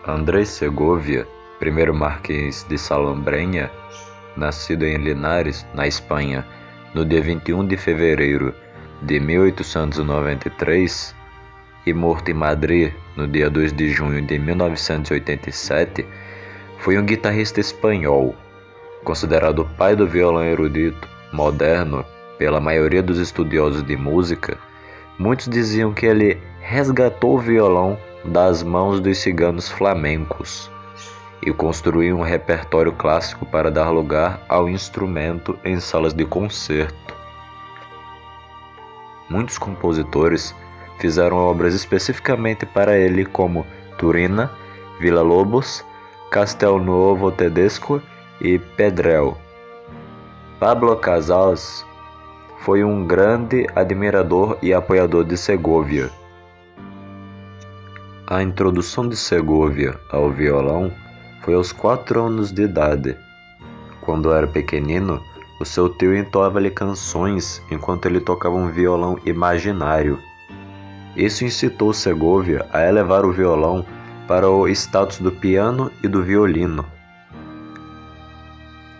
Andrés Segovia, primeiro marquês de Salambrenha, nascido em Linares, na Espanha, no dia 21 de fevereiro de 1893 e morto em Madrid no dia 2 de junho de 1987, foi um guitarrista espanhol, considerado o pai do violão erudito moderno pela maioria dos estudiosos de música. Muitos diziam que ele resgatou o violão das mãos dos ciganos flamencos e construiu um repertório clássico para dar lugar ao instrumento em salas de concerto. Muitos compositores fizeram obras especificamente para ele, como Turina, Villa-Lobos, Castelnuovo Tedesco e Pedrell. Pablo Casals foi um grande admirador e apoiador de Segovia. A introdução de Segovia ao violão foi aos 4 anos de idade. Quando era pequenino, o seu tio entoava-lhe canções enquanto ele tocava um violão imaginário. Isso incitou Segovia a elevar o violão para o status do piano e do violino.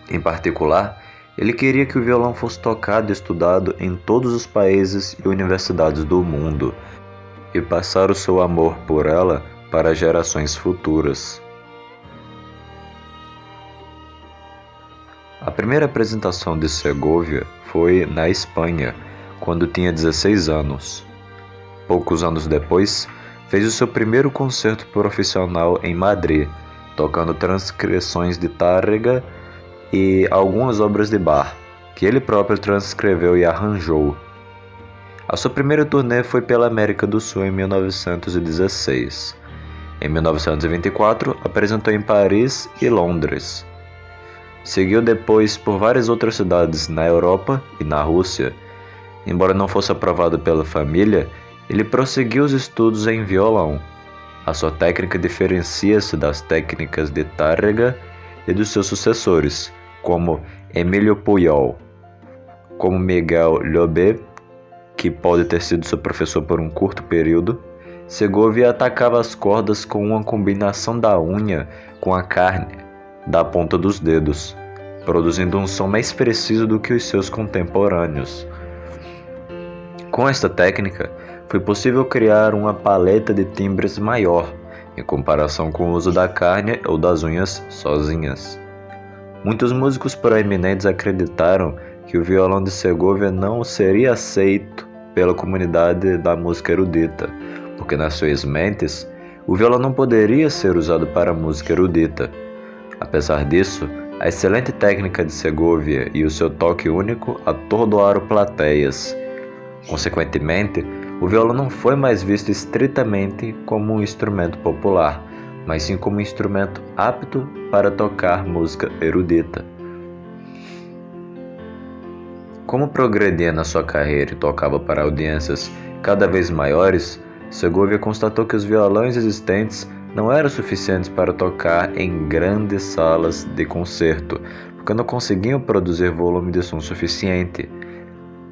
Em particular, ele queria que o violão fosse tocado e estudado em todos os países e universidades do mundo, e passar o seu amor por ela para gerações futuras. A primeira apresentação de Segovia foi na Espanha, quando tinha 16 anos. Poucos anos depois, fez o seu primeiro concerto profissional em Madrid, tocando transcrições de Tárrega e algumas obras de Bach, que ele próprio transcreveu e arranjou. A sua primeira turnê foi pela América do Sul em 1916. Em 1924, apresentou em Paris e Londres. Seguiu depois por várias outras cidades na Europa e na Rússia. Embora não fosse aprovado pela família, ele prosseguiu os estudos em violão. A sua técnica diferencia-se das técnicas de Tárrega e dos seus sucessores, como Emilio Pujol, como Miguel Llobet, que pode ter sido seu professor por um curto período. Segovia atacava as cordas com uma combinação da unha com a carne da ponta dos dedos, produzindo um som mais preciso do que os seus contemporâneos. Com esta técnica, foi possível criar uma paleta de timbres maior, em comparação com o uso da carne ou das unhas sozinhas. Muitos músicos proeminentes acreditaram que o violão de Segovia não seria aceito pela comunidade da música erudita, porque nas suas mentes, o violão não poderia ser usado para música erudita. Apesar disso, a excelente técnica de Segovia e o seu toque único atordoaram plateias. Consequentemente, o violão não foi mais visto estritamente como um instrumento popular, mas sim como um instrumento apto para tocar música erudita. Como progredia na sua carreira e tocava para audiências cada vez maiores, Segovia constatou que os violões existentes não eram suficientes para tocar em grandes salas de concerto, porque não conseguiam produzir volume de som suficiente.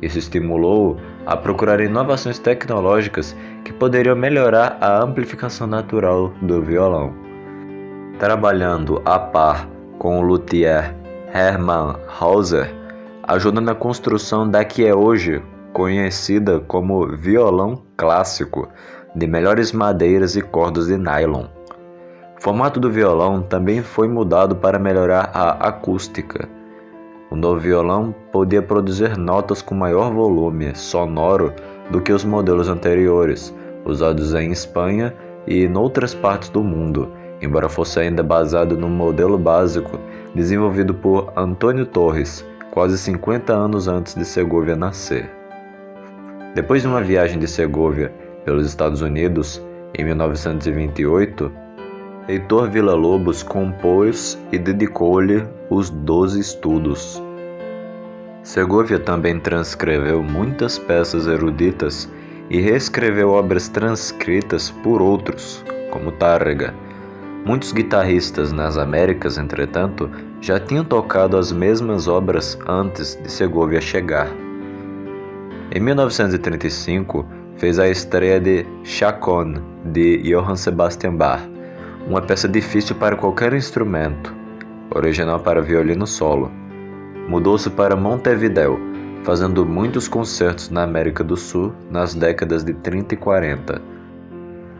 Isso estimulou-o a procurar inovações tecnológicas que poderiam melhorar a amplificação natural do violão. Trabalhando a par com o luthier Hermann Hauser, ajuda na construção da que é hoje conhecida como violão clássico, de melhores madeiras e cordas de nylon. O formato do violão também foi mudado para melhorar a acústica. O novo violão podia produzir notas com maior volume sonoro do que os modelos anteriores, usados em Espanha e em outras partes do mundo, embora fosse ainda baseado no modelo básico desenvolvido por Antônio Torres, quase 50 anos antes de Segovia nascer. Depois de uma viagem de Segovia pelos Estados Unidos, em 1928, Heitor Villa-Lobos compôs e dedicou-lhe os 12 estudos. Segovia também transcreveu muitas peças eruditas e reescreveu obras transcritas por outros, como Tárrega. Muitos guitarristas nas Américas, entretanto, já tinham tocado as mesmas obras antes de Segovia chegar. Em 1935, fez a estreia de Chaconne, de Johann Sebastian Bach, uma peça difícil para qualquer instrumento, original para violino solo. Mudou-se para Montevidéu, fazendo muitos concertos na América do Sul nas décadas de 30 e 40.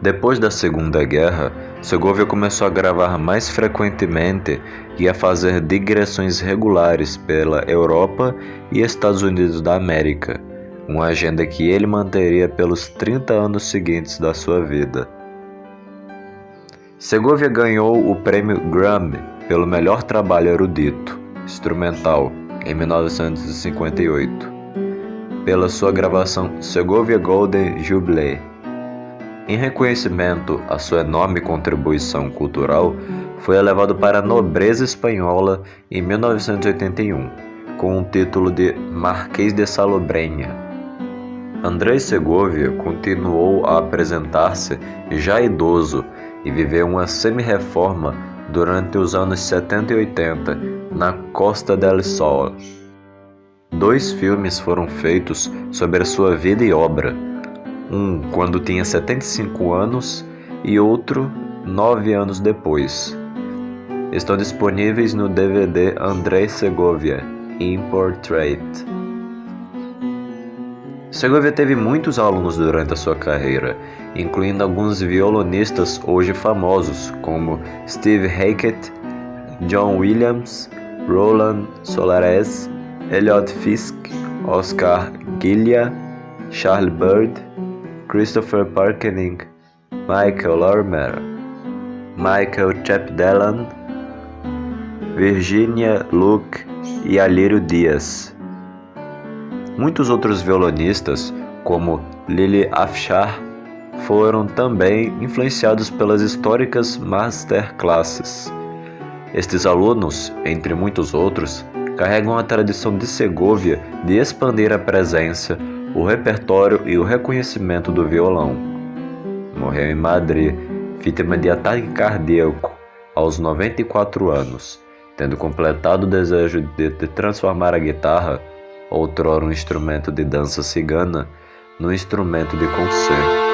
Depois da Segunda Guerra, Segovia começou a gravar mais frequentemente e a fazer digressões regulares pela Europa e Estados Unidos da América, uma agenda que ele manteria pelos 30 anos seguintes da sua vida. Segovia ganhou o prêmio Grammy pelo melhor trabalho erudito instrumental em 1958, pela sua gravação Segovia Golden Jubilee. Em reconhecimento à sua enorme contribuição cultural, foi elevado para a nobreza espanhola em 1981, com o título de Marquês de Salobreña. Andrei Segovia continuou a apresentar-se já idoso e viveu uma semi-reforma durante os anos 70 e 80 na Costa del Sol. 2 filmes foram feitos sobre a sua vida e obra, um quando tinha 75 anos e outro 9 anos depois. Estão disponíveis no DVD Andrei Segovia in Portrait. Segovia teve muitos alunos durante a sua carreira, incluindo alguns violonistas hoje famosos, como Steve Hackett, John Williams, Roland Solares, Elliot Fisk, Oscar Gillia, Charlie Bird, Christopher Parkening, Michael Lorimer, Michael Chapdelaine, Virginia Luke e Alírio Dias. Muitos outros violonistas, como Lily Afshar, foram também influenciados pelas históricas masterclasses. Estes alunos, entre muitos outros, carregam a tradição de Segovia de expandir a presença, o repertório e o reconhecimento do violão. Morreu em Madrid, vítima de ataque cardíaco, aos 94 anos, tendo completado o desejo de transformar a guitarra, outrora um instrumento de dança cigana, num instrumento de concerto.